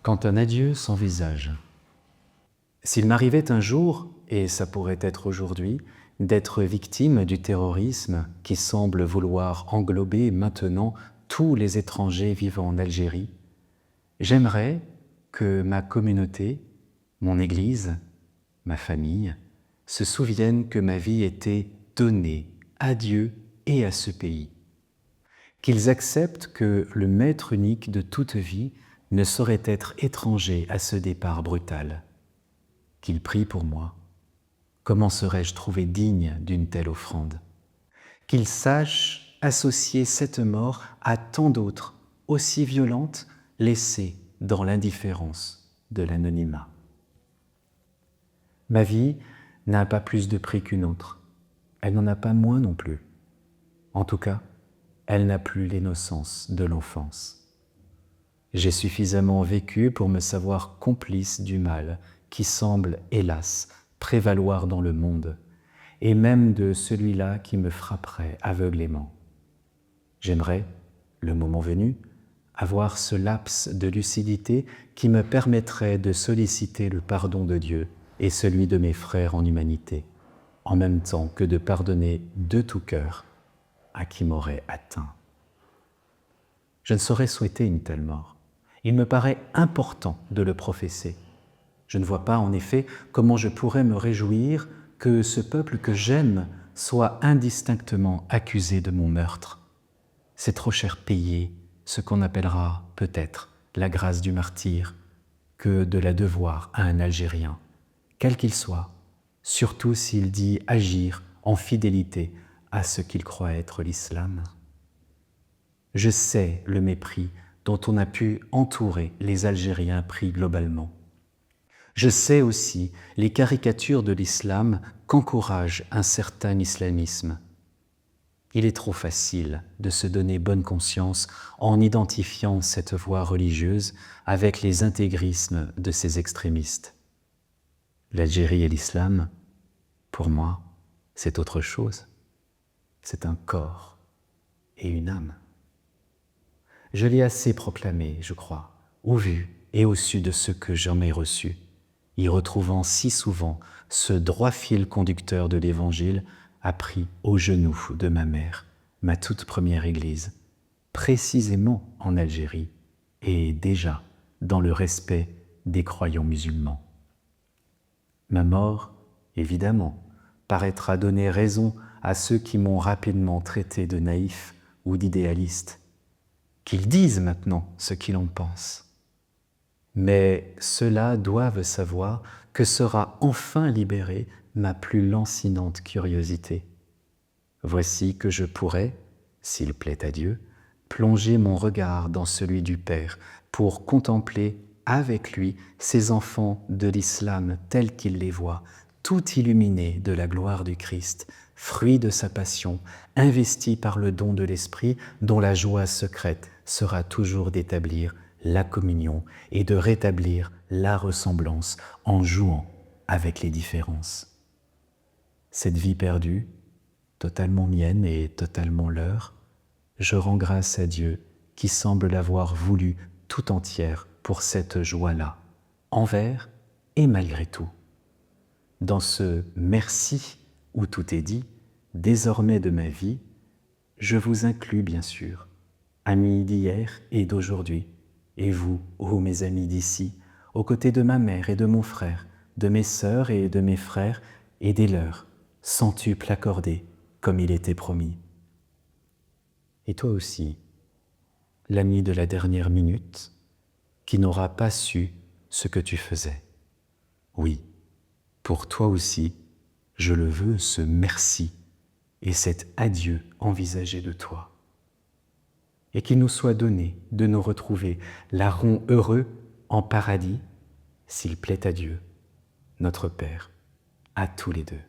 Quand un adieu s'envisage. S'il m'arrivait un jour, et ça pourrait être aujourd'hui, d'être victime du terrorisme qui semble vouloir englober maintenant tous les étrangers vivant en Algérie, j'aimerais que ma communauté, mon Église, ma famille, se souviennent que ma vie était donnée à Dieu et à ce pays. Qu'ils acceptent que le maître unique de toute vie ne saurait être étranger à ce départ brutal. Qu'ils prient pour moi. Comment serais-je trouvé digne d'une telle offrande? Qu'ils sachent associer cette mort à tant d'autres, aussi violentes, laissées dans l'indifférence de l'anonymat. Ma vie n'a pas plus de prix qu'une autre. Elle n'en a pas moins non plus. En tout cas, elle n'a plus l'innocence de l'enfance. J'ai suffisamment vécu pour me savoir complice du mal qui semble, hélas, prévaloir dans le monde, et même de celui-là qui me frapperait aveuglément. J'aimerais, le moment venu, avoir ce laps de lucidité qui me permettrait de solliciter le pardon de Dieu et celui de mes frères en humanité, en même temps que de pardonner de tout cœur à qui m'aurait atteint. Je ne saurais souhaiter une telle mort. Il me paraît important de le professer. Je ne vois pas, en effet, comment je pourrais me réjouir que ce peuple que j'aime soit indistinctement accusé de mon meurtre. C'est trop cher payer ce qu'on appellera peut-être la grâce du martyr que de la devoir à un Algérien, quel qu'il soit, surtout s'il dit agir en fidélité à ce qu'il croit être l'islam. Je sais le mépris dont on a pu entourer les Algériens pris globalement. Je sais aussi les caricatures de l'islam qu'encourage un certain islamisme. Il est trop facile de se donner bonne conscience en identifiant cette voie religieuse avec les intégrismes de ces extrémistes. L'Algérie et l'islam, pour moi, c'est autre chose. C'est un corps et une âme. Je l'ai assez proclamé, je crois, au vu et au su de ce que j'en ai reçu, y retrouvant si souvent ce droit fil conducteur de l'Évangile appris aux genoux de ma mère, ma toute première Église, précisément en Algérie et déjà dans le respect des croyants musulmans. Ma mort, évidemment, paraîtra donner raison à ceux qui m'ont rapidement traité de naïf ou d'idéaliste, qu'ils disent maintenant ce qu'ils en pensent. Mais ceux-là doivent savoir que sera enfin libérée ma plus lancinante curiosité. Voici que je pourrais, s'il plaît à Dieu, plonger mon regard dans celui du Père pour contempler avec lui ces enfants de l'islam tels qu'il les voit, tout illuminés de la gloire du Christ, fruit de sa passion, investis par le don de l'Esprit dont la joie secrète sera toujours d'établir la communion et de rétablir la ressemblance en jouant avec les différences. Cette vie perdue, totalement mienne et totalement leur, je rends grâce à Dieu qui semble l'avoir voulu tout entière pour cette joie-là, envers et malgré tout. Dans ce merci où tout est dit, désormais de ma vie, je vous inclus bien sûr, amis d'hier et d'aujourd'hui, et vous, ô mes amis d'ici, aux côtés de ma mère et de mon frère, de mes sœurs et de mes frères et des leurs, centuple accordé, comme il était promis. Et toi aussi, l'ami de la dernière minute, qui n'aura pas su ce que tu faisais. Oui, pour toi aussi, je le veux, ce merci et cet adieu envisagé de toi. Et qu'il nous soit donné de nous retrouver larron heureux en paradis, s'il plaît à Dieu, notre Père, à tous les deux.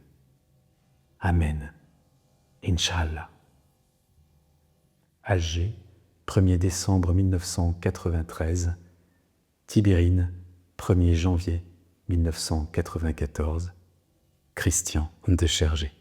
Amen. Inch'Allah. Alger, 1er décembre 1993, Tibérine, 1er janvier 1994, Christian de Chergé.